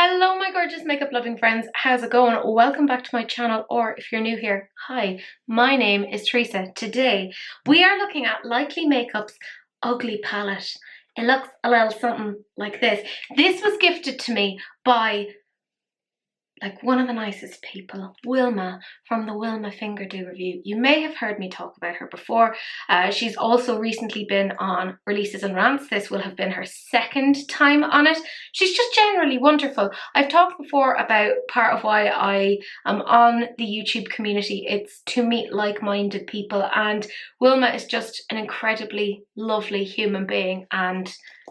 Hello my gorgeous makeup loving friends, how's it going? Welcome back to my channel, or if you're new here, hi, my name is Teresa. Today we are looking at Likely Makeup's ugly palette. It looks a little something like this. This was gifted to me by one of the nicest people, Wilma from the Wilma Finger Do review. You may have heard me talk about her before. She's also recently been on Releases and Rants. This will have been her second time on it. She's just generally wonderful. I've talked before about part of why I am on the YouTube community. It's to meet like-minded people, and Wilma is just an incredibly lovely human being, and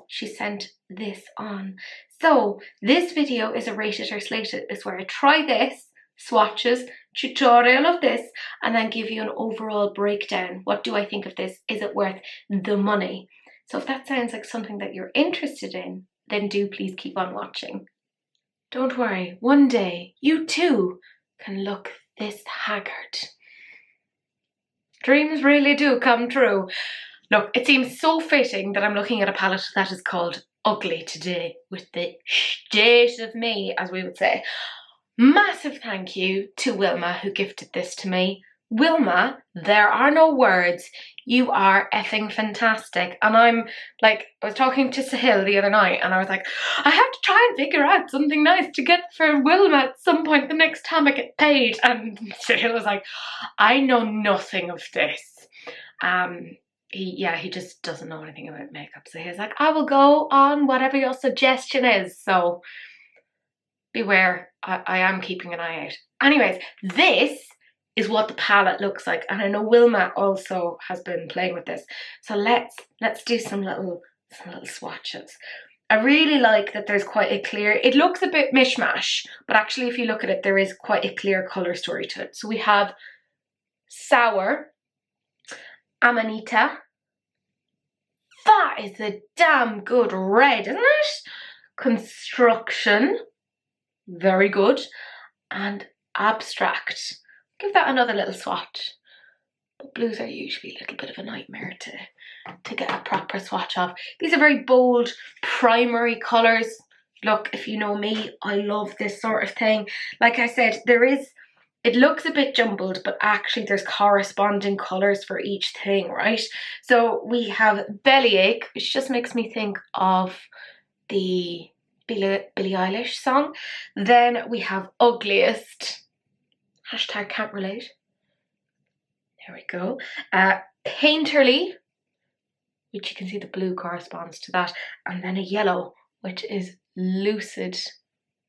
she sent this on. So this video is a Rated or Slated. It's where I try this, swatches, tutorial of this, and then give you an overall breakdown. What do I think of this? Is it worth the money? So if that sounds like something that you're interested in, then do please keep on watching. Don't worry, one day you too can look this haggard. Dreams really do come true. Look, it seems so fitting that I'm looking at a palette that is called Ugly today, with the state of me, as we would say. Massive thank you to Wilma who gifted this to me. Wilma, there are no words. You are effing fantastic. And I'm like, I was talking to Sahil the other night and I was like, I have to try and figure out something nice to get for Wilma at some point the next time I get paid. And Sahil was like, I know nothing of this. He just doesn't know anything about makeup, so he's like, I will go on whatever your suggestion is, so beware, I am keeping an eye out. Anyways, this is what the palette looks like, and I know Wilma also has been playing with this, so let's do some little swatches. I really like that there's quite a clear, it looks a bit mishmash, but actually if you look at it, there is quite a clear colour story to it. So we have Sour, Amanita. That is a damn good red, isn't it? Construction, very good. And Abstract. Give that another little swatch. But blues are usually a little bit of a nightmare to get a proper swatch of. These are very bold primary colours. Look, if you know me, I love this sort of thing. Like I said, it looks a bit jumbled, but actually there's corresponding colours for each thing, right? So we have Bellyache, which just makes me think of the Billie Eilish song. Then we have Ugliest. Hashtag can't relate. There we go. Painterly, which you can see the blue corresponds to that. And then a yellow, which is Lucid.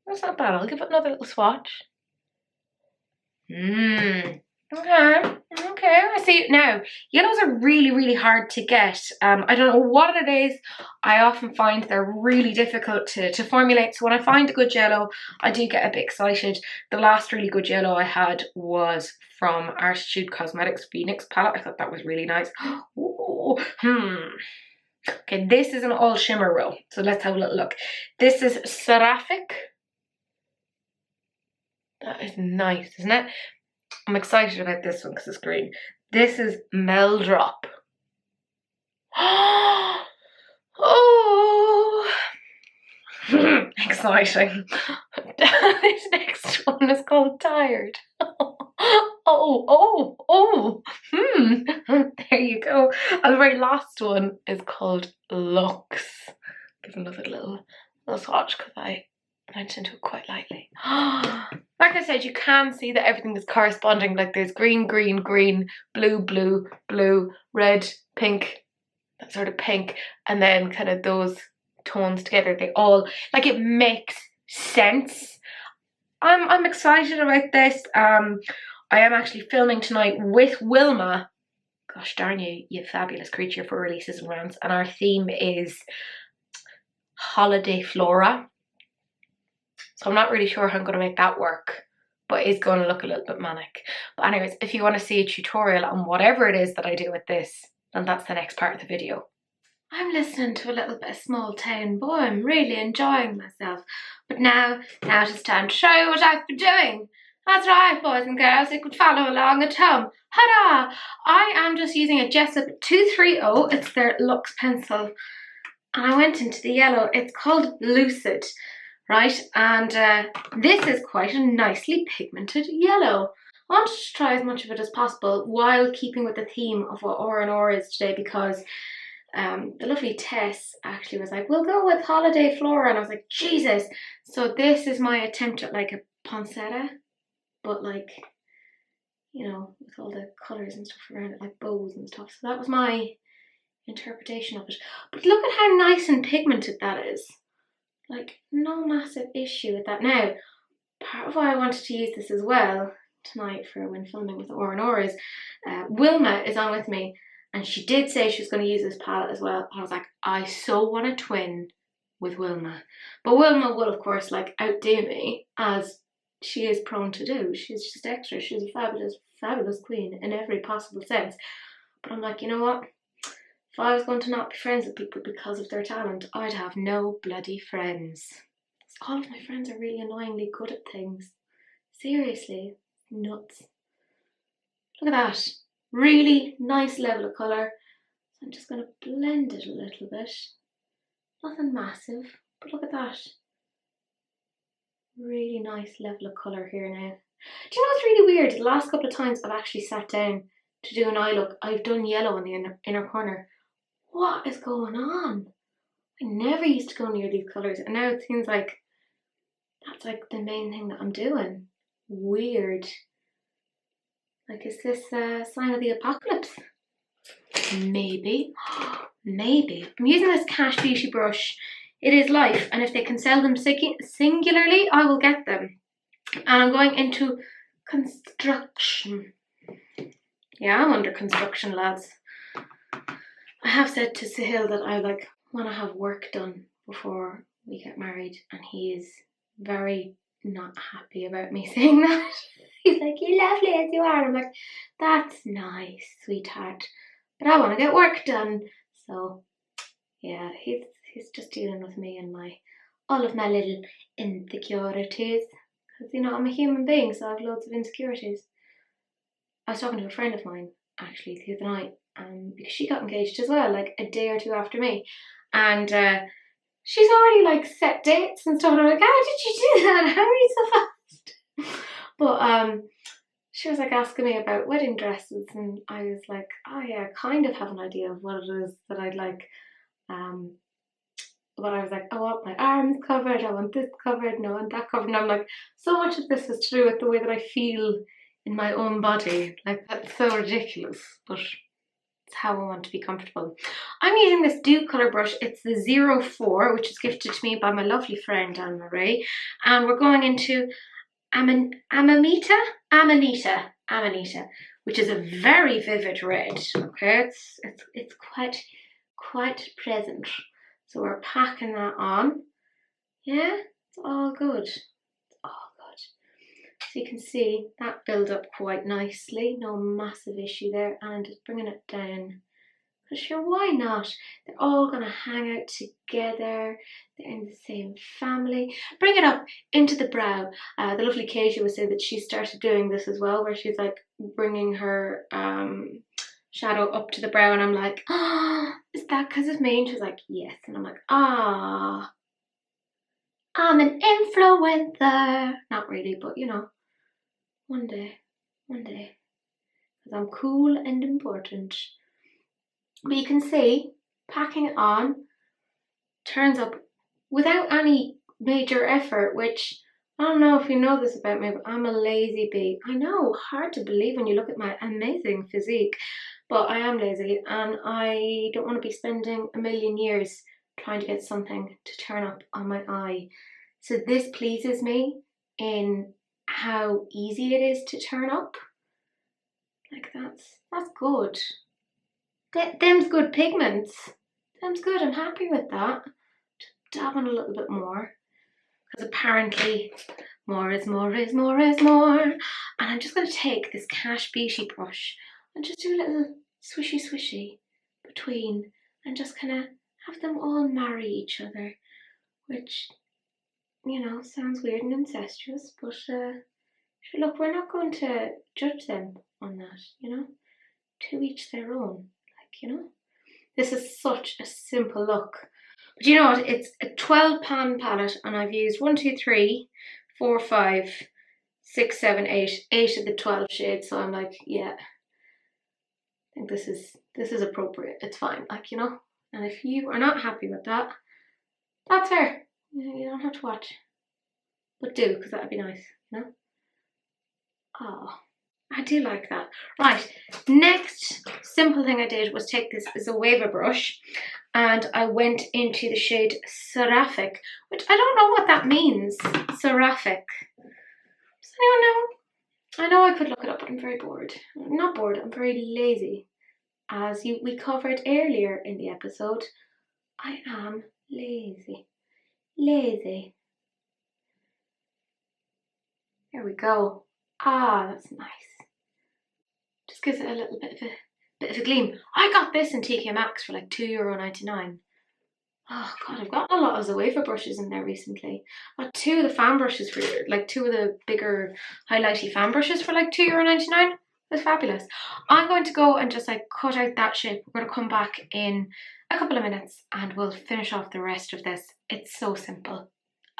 That's not bad. I'll give it another little swatch. Okay, I see it now. Yellows are really hard to get. I don't know what it is. I often find they're really difficult to formulate. So when I find a good yellow, I do get a bit excited. The last really good yellow I had was from Artitude Cosmetics Phoenix palette. I thought that was really nice. Ooh, Okay, this is an all shimmer row. So let's have a little look. This is Seraphic. That is nice, isn't it? I'm excited about this one because it's green. This is Meldrop. Oh, exciting. This next one is called Tired. There you go. And the very last one is called Lux. Give another little swatch because I went into it quite lightly. Like I said, you can see that everything is corresponding. Like there's green, blue, red, pink, that sort of pink, and then kind of those tones together. They all, like, it makes sense. I'm excited about this. I am actually filming tonight with Wilma. Gosh darn you, you fabulous creature, for Releases and Rants, and our theme is Holiday Flora. So I'm not really sure how I'm going to make that work, but it's going to look a little bit manic. But anyways, if you want to see a tutorial on whatever it is that I do with this, then that's the next part of the video. I'm listening to a little bit of Small Town. Boy, I'm really enjoying myself. But now it's time to show you what I've been doing. That's right, boys and girls, you could follow along at home. Hurrah! I am just using a Jessup 230. It's their Luxe pencil. And I went into the yellow. It's called Lucid. right? And this is quite a nicely pigmented yellow. I wanted to try as much of it as possible while keeping with the theme of what R&R is today, because the lovely Tess actually was like, we'll go with Holiday Flora, and I was like, Jesus. So this is my attempt at like a poinsettia, but like, you know, with all the colours and stuff around it, like bows and stuff. So that was my interpretation of it. But look at how nice and pigmented that is. Like, no massive issue with that. Now, part of why I wanted to use this as well tonight for when filming with R&R is Wilma is on with me, and she did say she was going to use this palette as well. And I was like, I so want to twin with Wilma. But Wilma will, of course, like outdo me, as she is prone to do. She's just extra. She's a fabulous, fabulous queen in every possible sense. But I'm like, you know what? If I was going to not be friends with people because of their talent, I'd have no bloody friends. All of my friends are really annoyingly good at things. Seriously, nuts. Look at that. Really nice level of colour. So I'm just going to blend it a little bit. Nothing massive, but look at that. Really nice level of colour here now. Do you know what's really weird? The last couple of times I've actually sat down to do an eye look, I've done yellow on the inner corner. What is going on? I never used to go near these colours, and now it seems like that's like the main thing that I'm doing. Weird. Like, is this a sign of the apocalypse? Maybe. Maybe. I'm using this Cash Beauty brush. It is Life, and if they can sell them singularly, I will get them. And I'm going into construction. Yeah, I'm under construction, lads. I have said to Sahil that I like want to have work done before we get married, and he is very not happy about me saying that. He's like, you're lovely as you are. I'm like, that's nice, sweetheart, but I want to get work done. So yeah, he's just dealing with me and all of my little insecurities, because you know I'm a human being, so I have loads of insecurities. I was talking to a friend of mine actually the other night, because she got engaged as well, like a day or two after me, and she's already like set dates and stuff, and I'm like, how did you do that? How are you so fast? But she was like asking me about wedding dresses, and I was like, oh yeah, I kind of have an idea of what it is that I'd like. But I was like, I want my arms covered, I want this covered, and I want that covered. And I'm like, so much of this is to do with the way that I feel in my own body. Like, that's so ridiculous, but it's how I want to be comfortable. I'm using this Dew colour brush. It's the 04, which is gifted to me by my lovely friend Anne Marie. And we're going into Amanita, which is a very vivid red. Okay, it's quite present. So we're packing that on. Yeah, it's all good. It's all good. So you can see that build up quite nicely. No massive issue there. And just bringing it down. Because sure, why not? They're all going to hang out together. They're in the same family. Bring it up into the brow. The lovely Katie was saying that she started doing this as well, where she's like bringing her shadow up to the brow, and I'm like, ah, oh, is that because of me? And she's like, yes. And I'm like, ah, I'm an influencer. Not really, but you know, one day, because I'm cool and important. But you can see, packing it on turns up without any major effort, which I don't know if you know this about me, but I'm a lazy bee. I know, hard to believe when you look at my amazing physique, but I am lazy, and I don't want to be spending a million years trying to get something to turn up on my eye. So this pleases me in how easy it is to turn up. Like, that's good. Them's good pigments. Them's good. I'm happy with that. Just dab on a little bit more, because apparently more is more is more is more. And I'm just going to take this Cash Beauty brush and just do a little swishy between, and just kind of have them all marry each other, which, you know, sounds weird and incestuous, but look, we're not going to judge them on that, you know, to each their own. You know, this is such a simple look, But you know what? It's a 12 pan palette, and I've used 1, 2, 3, 4, 5, 6, 7, 8, 8 of the 12 shades. So I'm like, yeah, I think this is appropriate. It's fine, like, you know. And if you are not happy with that, that's fair. You don't have to watch, but do, because that'd be nice, you know. Oh, I do like that. Right, next simple thing I did was take this Zoeva brush, and I went into the shade Seraphic, which I don't know what that means. Seraphic. Does anyone know? I know I could look it up, but I'm very bored. I'm not bored, I'm very lazy. As we covered earlier in the episode, I am lazy. Lazy. There we go. Ah, that's nice. Just gives it a little bit of a gleam. I got this in TK Maxx for like €2.99. Oh god, I've gotten a lot of Zoeva brushes in there recently. I got 2 of the fan brushes for like 2 of the bigger highlighty fan brushes for like €2.99. It's fabulous. I'm going to go and just like cut out that shape. We're going to come back in a couple of minutes and we'll finish off the rest of this. It's so simple.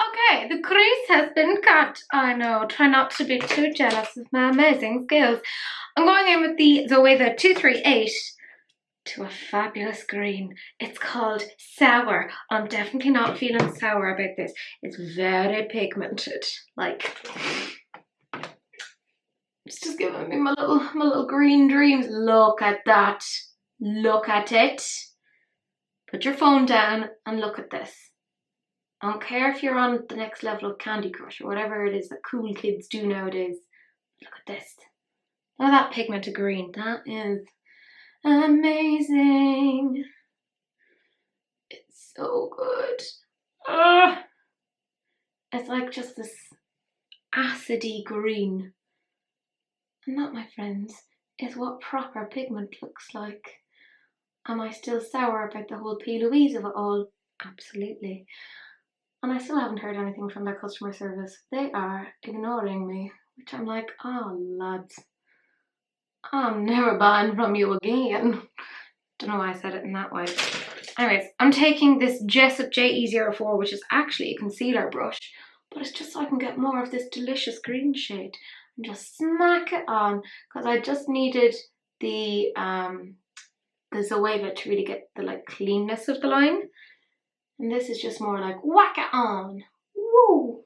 Okay, the crease has been cut. I know, try not to be too jealous of my amazing skills. I'm going in with the Zoeva 238 to a fabulous green. It's called Sour. I'm definitely not feeling sour about this. It's very pigmented. Like, it's just giving me my little green dreams. Look at that. Look at it. Put your phone down and look at this. I don't care if you're on the next level of Candy Crush or whatever it is that cool kids do nowadays. Look at this. Look at that pigmented green. That is amazing. It's so good. It's like just this acidy green. And that, my friends, is what proper pigment looks like. Am I still sour about the whole P. Louise of it all? Absolutely. And I still haven't heard anything from their customer service. They are ignoring me, which I'm like, oh lads, I'm never buying from you again. Don't know why I said it in that way. Anyways, I'm taking this Jessup JE04, which is actually a concealer brush, but it's just so I can get more of this delicious green shade and just smack it on, because I just needed the Zoeva to really get the like cleanness of the line. And this is just more like whack it on. Woo!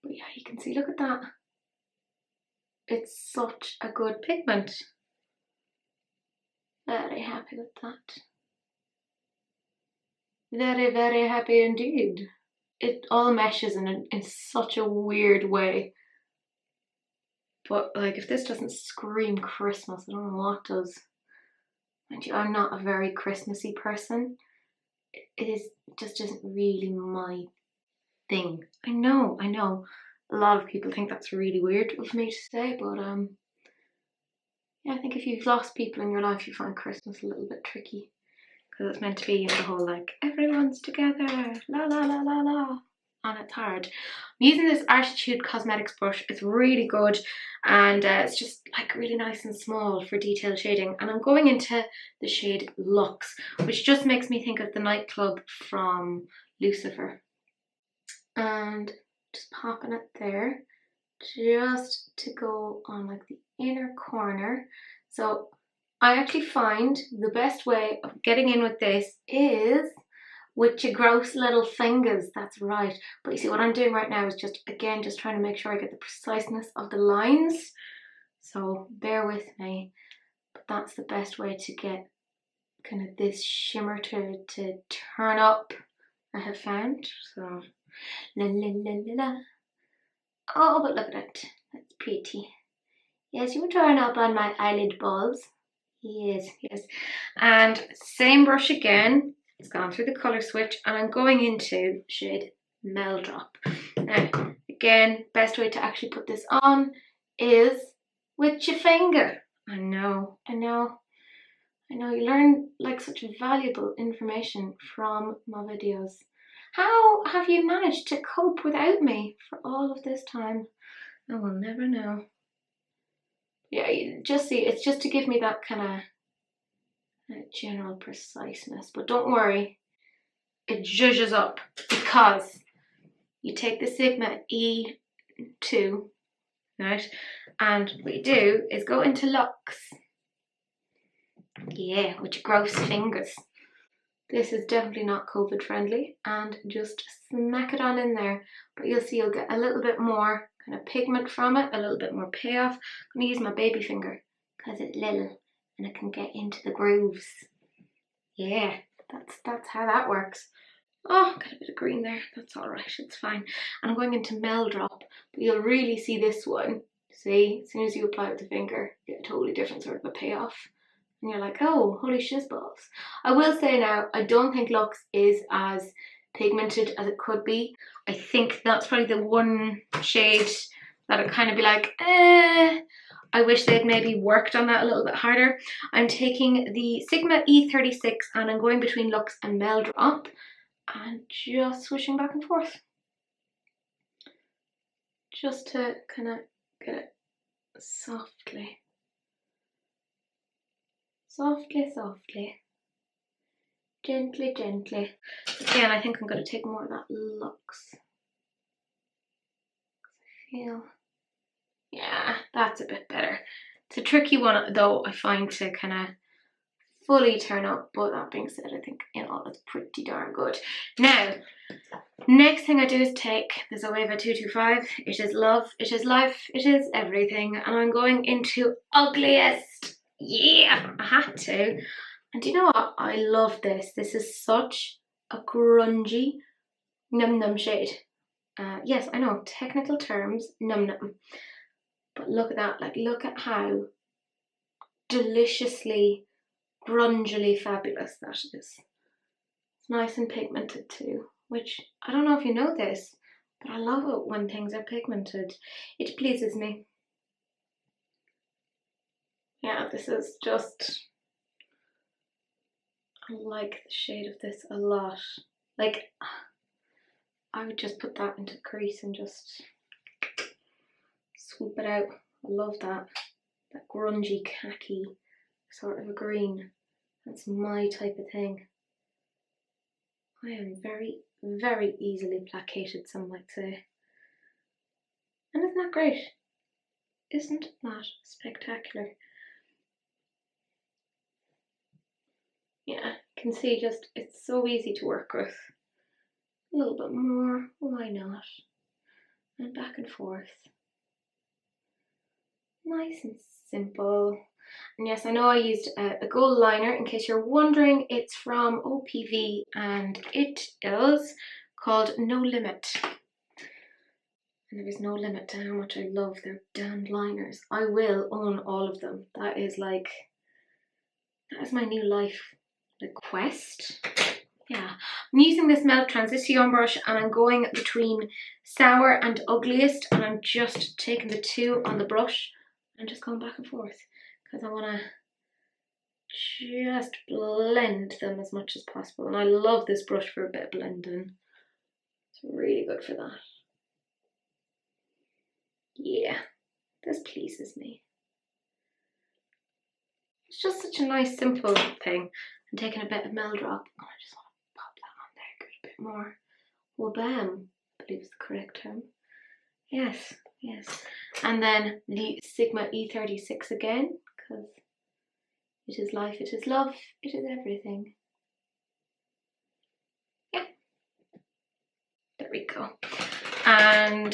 But yeah, you can see, look at that. It's such a good pigment. Very happy with that. Very, very happy indeed. It all meshes in such a weird way. But like, if this doesn't scream Christmas, I don't know what does. Mind you, I'm not a very Christmassy person. It just isn't really my thing. I know. A lot of people think that's really weird of me to say, but yeah, I think if you've lost people in your life, you find Christmas a little bit tricky, because it's meant to be the whole like everyone's together, la la la la la, and it's hard. I'm using this Artitude Cosmetics brush. It's really good, and it's just like really nice and small for detailed shading. And I'm going into the shade Lux, which just makes me think of the nightclub from Lucifer. And just popping it there, just to go on like the inner corner. So I actually find the best way of getting in with this is with your gross little fingers. That's right. But you see, what I'm doing right now is just, again, just trying to make sure I get the preciseness of the lines. So bear with me. But that's the best way to get kind of this shimmer to turn up, I have found. So la la la la la. Oh, but look at it. That's pretty. Yes, you turn up on my eyelid balls. Yes. And same brush again. It's gone through the colour switch, and I'm going into shade Meldrop. Now, again, best way to actually put this on is with your finger. I know. You learn like such valuable information from my videos. How have you managed to cope without me for all of this time? I will never know. Yeah, you just see, it's just to give me that kind of general preciseness. But don't worry, it zhuzhes up because you take the Sigma E2, right? And what you do is go into Lux. Yeah, with your gross fingers. This is definitely not COVID friendly, and just smack it on in there. But you'll see you'll get a little bit more kind of pigment from it, a little bit more payoff. I'm going to use my baby finger because it's little and it can get into the grooves. Yeah, that's how that works. Oh, got a bit of green there. That's all right, it's fine. And I'm going into Mel Drop, but you'll really see this one. See, as soon as you apply it with the finger, you get a totally different sort of a payoff. And you're like, oh, holy shizballs. I will say now, I don't think Lux is as pigmented as it could be. I think that's probably the one shade that I'd kind of be like, I wish they'd maybe worked on that a little bit harder. I'm taking the Sigma E36 and I'm going between Lux and Mel Drop and just swishing back and forth. Just to kind of get it softly. Softly, softly. Gently, gently. Again, I think I'm going to take more of that Lux. I feel, yeah, that's a bit better. It's a tricky one though, I find, to kind of fully turn up, but that being said, I think in all it's pretty darn good. Now, next thing I do is take the Zoeva 225. It is love, it is life, it is everything, and I'm going into ugliest. Yeah, I had to. And do you know what? I love this. This is such a grungy num num shade. Yes, I know, technical terms, num num. But look at that, like look at how deliciously, grungily fabulous that is. It's nice and pigmented too, which I don't know if you know this, but I love it when things are pigmented. It pleases me. Yeah, this is just, I like the shade of this a lot. Like, I would just put that into the crease and just swoop it out. I love that. That grungy khaki sort of a green. That's my type of thing. I am very, very easily placated, some might say. And isn't that great? Isn't that spectacular? Yeah, you can see just, it's so easy to work with. A little bit more, why not? And back and forth. Nice and simple. And yes, I know I used a gold liner. In case you're wondering, it's from OPV and it is called No Limit. And there is no limit to how much I love their damned liners. I will own all of them. That is like, that is my new life, the quest. Yeah, I'm using this Melt Transition brush and I'm going between Sour and Ugliest, and I'm just taking the two on the brush and just going back and forth because I want to just blend them as much as possible. And I love this brush for a bit of blending. It's really good for that. Yeah, this pleases me. It's just such a nice simple thing. I'm taking a bit of Mel Drop. Oh, I just want to pop that on there, give it a bit more. Well, bam, I believe is the correct term. Yes, yes. And then the Sigma E36 again, because it is life, it is love, it is everything. Yeah, there we go. And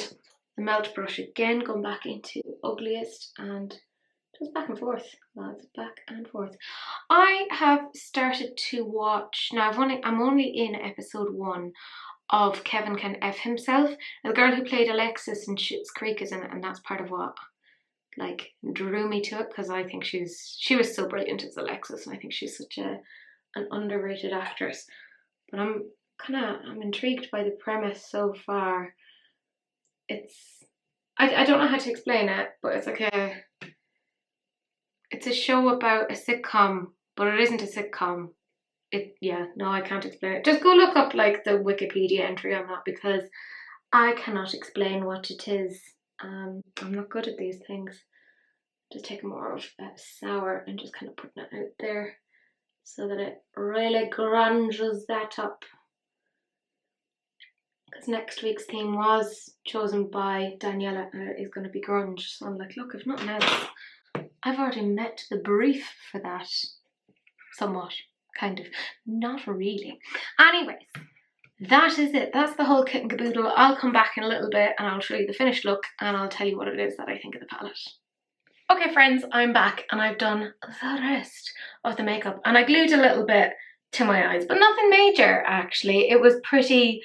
the melt brush again, going back into Ugliest and just back and forth, lads, back and forth. I have started to watch, now I'm only in episode 1 of Kevin Can F Himself. The girl who played Alexis in Schitt's Creek is in it, and that's part of what like drew me to it, because I think she was so brilliant as Alexis, and I think she's such an underrated actress. But I'm intrigued by the premise so far. It's I don't know how to explain it, but it's like it's a show about a sitcom, but it isn't a sitcom. I can't explain it. Just go look up like the Wikipedia entry on that, because I cannot explain what it is. I'm not good at these things. Just taking more of Sour and just kind of putting it out there so that it really grunges that up. because next week's theme was chosen by Daniela and it is going to be grunge. So I'm like, look, if nothing else, I've already met the brief for that. Somewhat, kind of, not really. Anyways, that is it. That's the whole kit and caboodle. I'll come back in a little bit and I'll show you the finished look and I'll tell you what it is that I think of the palette. Okay friends, I'm back and I've done the rest of the makeup and I glued a little bit to my eyes, but nothing major actually. It was pretty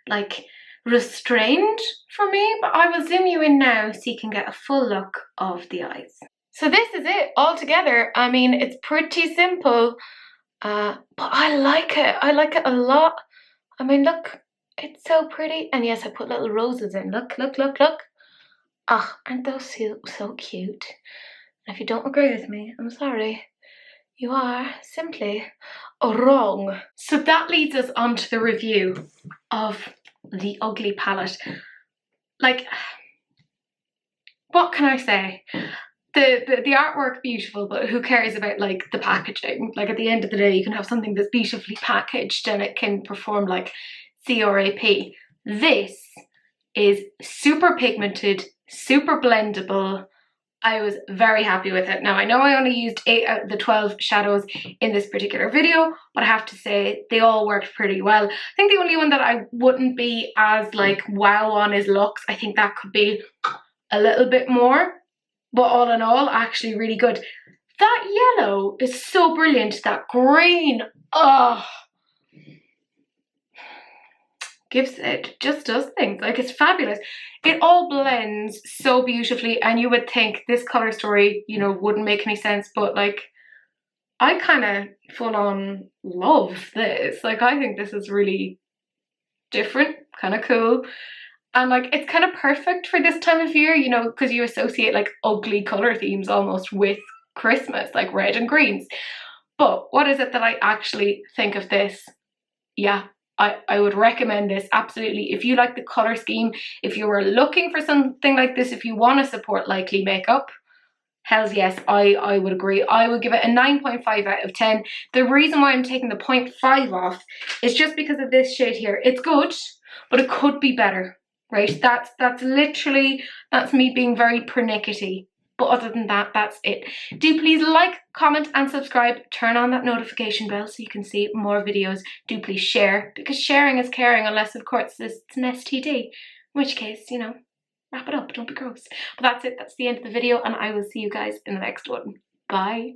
like restrained for me, but I will zoom you in now so you can get a full look of the eyes. So this is it all together. I mean, it's pretty simple, but I like it. I like it a lot. I mean, look, it's so pretty. And yes, I put little roses in. Look, look, look, look. Ah, aren't those so cute? And if you don't agree with me, I'm sorry. You are simply wrong. So that leads us on to the review of the Ugly palette. Like, what can I say? The artwork beautiful, but who cares about like the packaging? Like at the end of the day, you can have something that's beautifully packaged and it can perform like CRAP. This is super pigmented, super blendable. I was very happy with it. Now I know I only used 8 out of the 12 shadows in this particular video, but I have to say they all worked pretty well. I think the only one that I wouldn't be as like wow on is Luxe. I think that could be a little bit more. But all in all, actually really good. That yellow is so brilliant. That green, oh, just does things. Like, it's fabulous. It all blends so beautifully, and you would think this color story, you know, wouldn't make any sense, but like, I kind of full on love this. Like, I think this is really different, kind of cool. And like, it's kind of perfect for this time of year, you know, because you associate like ugly color themes almost with Christmas, like red and greens. But what is it that I actually think of this? Yeah, I would recommend this, absolutely. If you like the color scheme, if you were looking for something like this, if you want to support Likely makeup, hells yes, I would agree. I would give it a 9.5 out of 10. The reason why I'm taking the 0.5 off is just because of this shade here. It's good, but it could be better. Right, that's literally, that's me being very pernickety. But other than that, that's it. Do please like, comment and subscribe. Turn on that notification bell so you can see more videos. Do please share, because sharing is caring, unless of course it's an STD. In which case, you know, wrap it up, don't be gross. But that's it, that's the end of the video and I will see you guys in the next one. Bye.